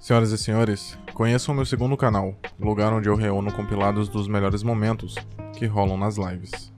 Senhoras e senhores, conheçam o meu segundo canal, lugar onde eu reúno compilados dos melhores momentos que rolam nas lives.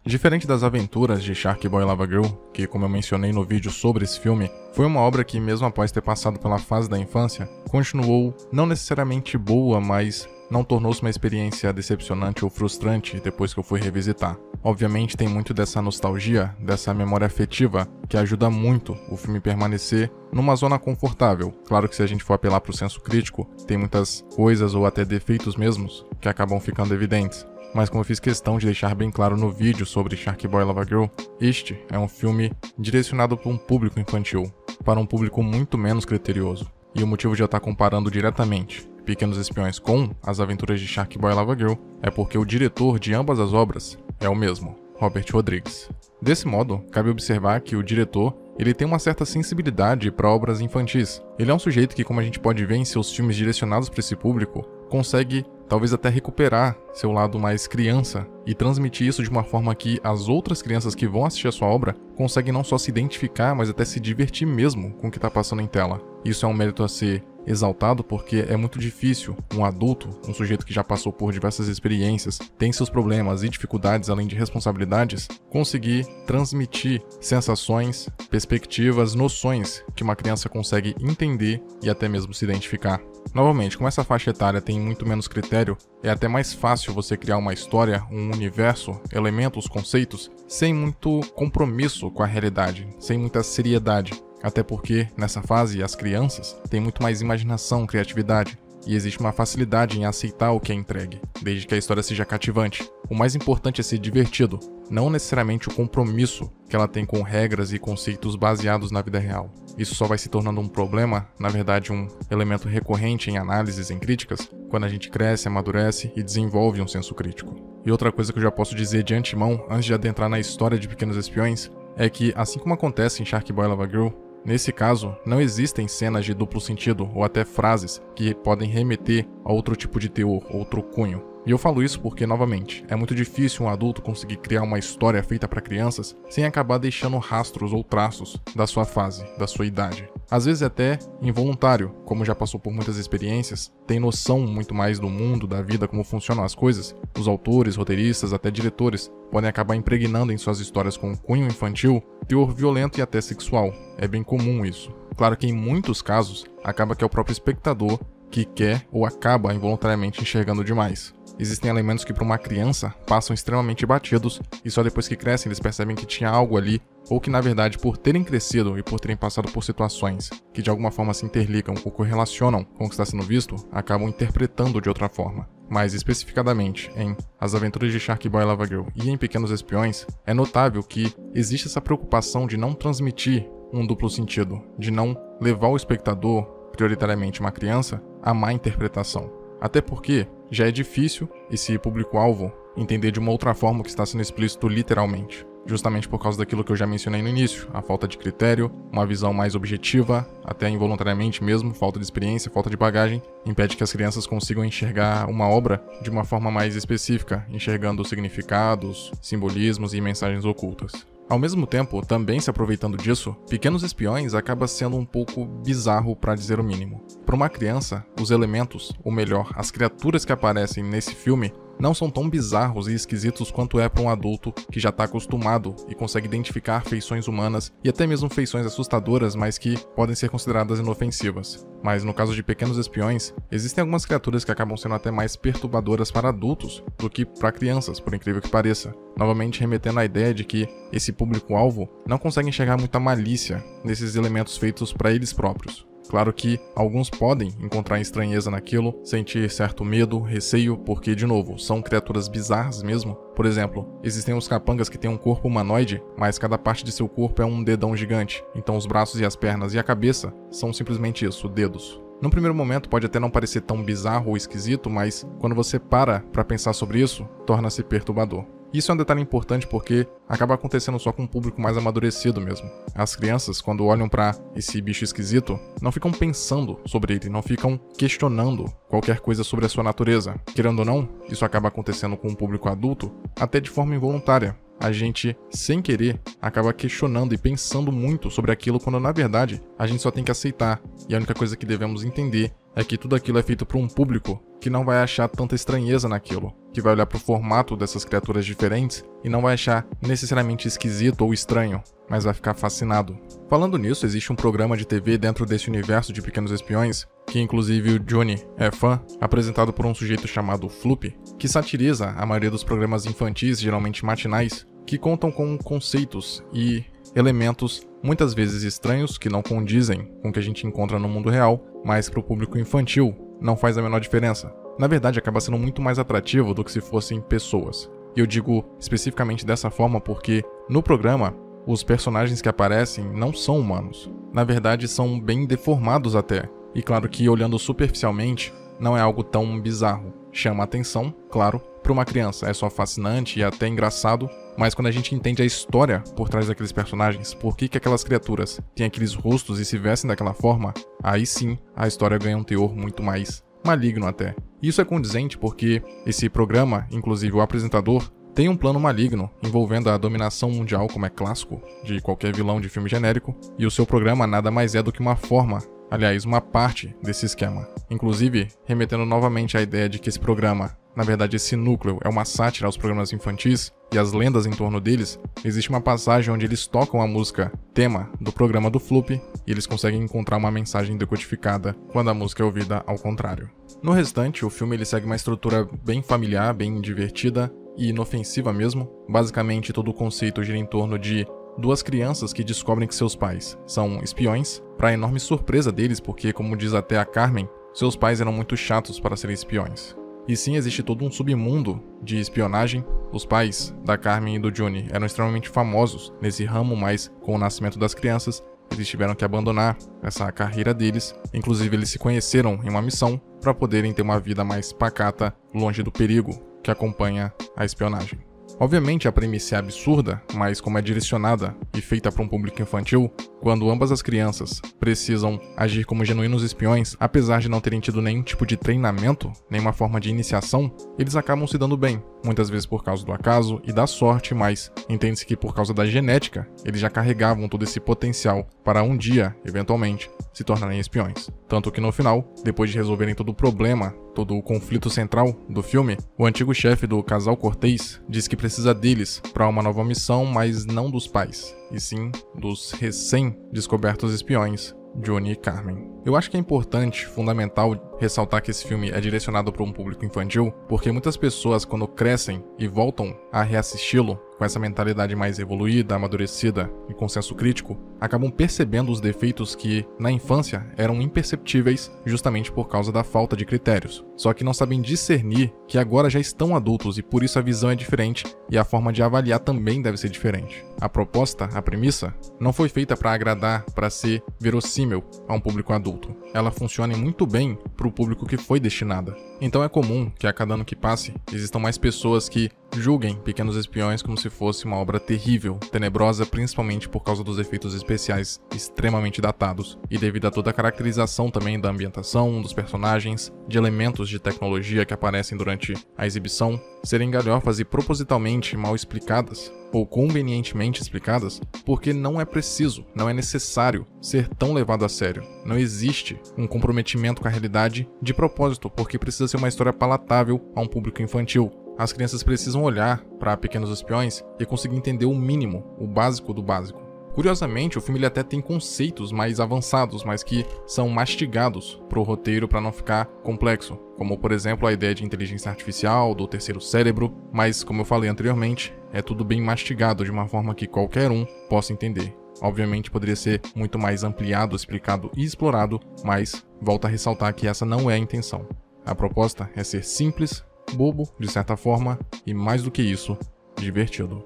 Diferente das aventuras de Shark Boy Lava Girl, que, como eu mencionei no vídeo sobre esse filme, foi uma obra que, mesmo após ter passado pela fase da infância, continuou não necessariamente boa, mas não tornou-se uma experiência decepcionante ou frustrante depois que eu fui revisitar. Obviamente tem muito dessa nostalgia, dessa memória afetiva, que ajuda muito o filme permanecer numa zona confortável. Claro que se a gente for apelar para o senso crítico, tem muitas coisas ou até defeitos mesmos que acabam ficando evidentes. Mas como eu fiz questão de deixar bem claro no vídeo sobre Shark Boy Lava Girl, este é um filme direcionado para um público infantil, para um público muito menos criterioso. E o motivo de eu estar comparando diretamente Pequenos Espiões com As Aventuras de Shark Boy Lava Girl é porque o diretor de ambas as obras é o mesmo, Robert Rodrigues. Desse modo, cabe observar que o diretor ele tem uma certa sensibilidade para obras infantis. Ele é um sujeito que, como a gente pode ver em seus filmes direcionados para esse público, consegue talvez até recuperar seu lado mais criança e transmitir isso de uma forma que as outras crianças que vão assistir a sua obra conseguem não só se identificar, mas até se divertir mesmo com o que está passando em tela. Isso é um mérito a ser exaltado porque é muito difícil um adulto, um sujeito que já passou por diversas experiências, tem seus problemas e dificuldades além de responsabilidades, conseguir transmitir sensações, perspectivas, noções que uma criança consegue entender e até mesmo se identificar. Novamente, como essa faixa etária tem muito menos critério, é até mais fácil você criar uma história, um universo, elementos, conceitos, sem muito compromisso com a realidade, sem muita seriedade. Até porque, nessa fase, as crianças têm muito mais imaginação, criatividade, e existe uma facilidade em aceitar o que é entregue, desde que a história seja cativante. O mais importante é ser divertido, não necessariamente o compromisso que ela tem com regras e conceitos baseados na vida real. Isso só vai se tornando um problema, na verdade um elemento recorrente em análises, em críticas, quando a gente cresce, amadurece e desenvolve um senso crítico. E outra coisa que eu já posso dizer de antemão, antes de adentrar na história de Pequenos Espiões, é que, assim como acontece em Shark Boy Lava Girl, nesse caso, não existem cenas de duplo sentido ou até frases que podem remeter a outro tipo de teor, outro cunho. E eu falo isso porque, novamente, é muito difícil um adulto conseguir criar uma história feita para crianças sem acabar deixando rastros ou traços da sua fase, da sua idade. Às vezes até involuntário, como já passou por muitas experiências, tem noção muito mais do mundo, da vida, como funcionam as coisas. Os autores, roteiristas, até diretores podem acabar impregnando em suas histórias com um cunho infantil, teor violento e até sexual. É bem comum isso. Claro que em muitos casos, acaba que é o próprio espectador que quer ou acaba involuntariamente enxergando demais. Existem elementos que para uma criança passam extremamente batidos e só depois que crescem eles percebem que tinha algo ali ou que na verdade por terem crescido e por terem passado por situações que de alguma forma se interligam ou correlacionam com o que está sendo visto, acabam interpretando de outra forma. Mais especificadamente em As Aventuras de Shark Boy Lava Girl e em Pequenos Espiões, é notável que existe essa preocupação de não transmitir um duplo sentido, de não levar o espectador, prioritariamente uma criança, a má interpretação. Até porque já é difícil esse público-alvo entender de uma outra forma o que está sendo explícito literalmente. Justamente por causa daquilo que eu já mencionei no início, a falta de critério, uma visão mais objetiva, até involuntariamente mesmo, falta de experiência, falta de bagagem, impede que as crianças consigam enxergar uma obra de uma forma mais específica, enxergando significados, simbolismos e mensagens ocultas. Ao mesmo tempo, também se aproveitando disso, Pequenos Espiões acaba sendo um pouco bizarro para dizer o mínimo. Para uma criança, os elementos, ou melhor, as criaturas que aparecem nesse filme, não são tão bizarros e esquisitos quanto é para um adulto que já está acostumado e consegue identificar feições humanas e até mesmo feições assustadoras, mas que podem ser consideradas inofensivas. Mas no caso de Pequenos Espiões, existem algumas criaturas que acabam sendo até mais perturbadoras para adultos do que para crianças, por incrível que pareça. Novamente remetendo à ideia de que esse público-alvo não consegue enxergar muita malícia nesses elementos feitos para eles próprios. Claro que alguns podem encontrar estranheza naquilo, sentir certo medo, receio, porque, de novo, são criaturas bizarras mesmo. Por exemplo, existem os capangas que têm um corpo humanoide, mas cada parte de seu corpo é um dedão gigante, então os braços e as pernas e a cabeça são simplesmente isso, dedos. Num primeiro momento pode até não parecer tão bizarro ou esquisito, mas quando você para pensar sobre isso, torna-se perturbador. Isso é um detalhe importante porque acaba acontecendo só com um público mais amadurecido mesmo. As crianças, quando olham pra esse bicho esquisito, não ficam pensando sobre ele, não ficam questionando qualquer coisa sobre a sua natureza. Querendo ou não, isso acaba acontecendo com um público adulto, até de forma involuntária. a gente, sem querer, acaba questionando e pensando muito sobre aquilo, quando na verdade a gente só tem que aceitar. E a única coisa que devemos entender é que tudo aquilo é feito por um público que não vai achar tanta estranheza naquilo, que vai olhar para o formato dessas criaturas diferentes e não vai achar necessariamente esquisito ou estranho, mas vai ficar fascinado. Falando nisso, existe um programa de TV dentro desse universo de Pequenos Espiões, que inclusive o Johnny é fã, apresentado por um sujeito chamado Floop, que satiriza a maioria dos programas infantis, geralmente matinais, que contam com conceitos e elementos muitas vezes estranhos que não condizem com o que a gente encontra no mundo real, mas para o público infantil não faz a menor diferença. Na verdade, acaba sendo muito mais atrativo do que se fossem pessoas. E eu digo especificamente dessa forma porque, no programa, os personagens que aparecem não são humanos. Na verdade, são bem deformados até. E claro que, olhando superficialmente, não é algo tão bizarro. Chama atenção, claro, para uma criança é só fascinante e até engraçado, mas quando a gente entende a história por trás daqueles personagens, por que aquelas criaturas têm aqueles rostos e se vestem daquela forma, aí sim a história ganha um teor muito mais maligno até. Isso é condizente porque esse programa, inclusive o apresentador, tem um plano maligno envolvendo a dominação mundial, como é clássico de qualquer vilão de filme genérico, e o seu programa nada mais é do que uma forma, aliás, uma parte desse esquema. Inclusive, remetendo novamente à ideia de que esse programa, na verdade esse núcleo, é uma sátira aos programas infantis e as lendas em torno deles, existe uma passagem onde eles tocam a música tema do programa do Floop e eles conseguem encontrar uma mensagem decodificada quando a música é ouvida ao contrário. No restante, o filme ele segue uma estrutura bem familiar, bem divertida e inofensiva mesmo. Basicamente, todo o conceito gira em torno de duas crianças que descobrem que seus pais são espiões, para enorme surpresa deles, porque, como diz até a Carmen, seus pais eram muito chatos para serem espiões. E sim, existe todo um submundo de espionagem. Os pais da Carmen e do Johnny eram extremamente famosos nesse ramo, mas com o nascimento das crianças, eles tiveram que abandonar essa carreira deles. Inclusive, eles se conheceram em uma missão para poderem ter uma vida mais pacata, longe do perigo que acompanha a espionagem. Obviamente a premissa é absurda, mas como é direcionada e feita para um público infantil, quando ambas as crianças precisam agir como genuínos espiões, apesar de não terem tido nenhum tipo de treinamento, nenhuma forma de iniciação, eles acabam se dando bem, muitas vezes por causa do acaso e da sorte, mas entende-se que por causa da genética, eles já carregavam todo esse potencial para um dia, eventualmente, se tornarem espiões. Tanto que no final, depois de resolverem todo o problema, todo o conflito central do filme, o antigo chefe do casal Cortez diz que precisa deles para uma nova missão, mas não dos pais, e sim dos recém-descobertos espiões, Johnny e Carmen. Eu acho que é importante, fundamental, ressaltar que esse filme é direcionado para um público infantil, porque muitas pessoas, quando crescem e voltam a reassisti-lo, com essa mentalidade mais evoluída, amadurecida e com senso crítico, acabam percebendo os defeitos que, na infância, eram imperceptíveis justamente por causa da falta de critérios. Só que não sabem discernir que agora já estão adultos e por isso a visão é diferente e a forma de avaliar também deve ser diferente. A proposta, a premissa, não foi feita para agradar, para ser verossímil a um público adulto. Ela funciona muito bem para o público que foi destinada. Então é comum que a cada ano que passe, existam mais pessoas que julguem Pequenos Espiões como se fosse uma obra terrível, tenebrosa, principalmente por causa dos efeitos especiais extremamente datados, e devido a toda a caracterização também da ambientação, dos personagens, de elementos de tecnologia que aparecem durante a exibição, serem galhofas e propositalmente mal explicadas, ou convenientemente explicadas, porque não é preciso, não é necessário ser tão levado a sério. Não existe um comprometimento com a realidade de propósito, porque precisa ser uma história palatável a um público infantil. As crianças precisam olhar para Pequenos Espiões e conseguir entender o mínimo, o básico do básico. Curiosamente, o filme ele até tem conceitos mais avançados, mas que são mastigados para o roteiro para não ficar complexo, como por exemplo a ideia de inteligência artificial, do terceiro cérebro, mas como eu falei anteriormente, é tudo bem mastigado de uma forma que qualquer um possa entender. Obviamente poderia ser muito mais ampliado, explicado e explorado, mas volto a ressaltar que essa não é a intenção. A proposta é ser simples, bobo, de certa forma, e mais do que isso, divertido.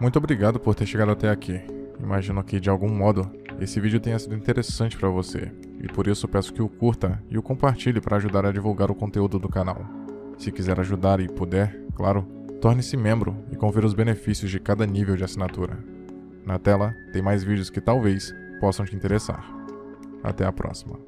Muito obrigado por ter chegado até aqui. Imagino que, de algum modo, esse vídeo tenha sido interessante para você, e por isso peço que o curta e o compartilhe para ajudar a divulgar o conteúdo do canal. Se quiser ajudar e puder, claro, torne-se membro e confira os benefícios de cada nível de assinatura. Na tela, tem mais vídeos que talvez possam te interessar. Até a próxima.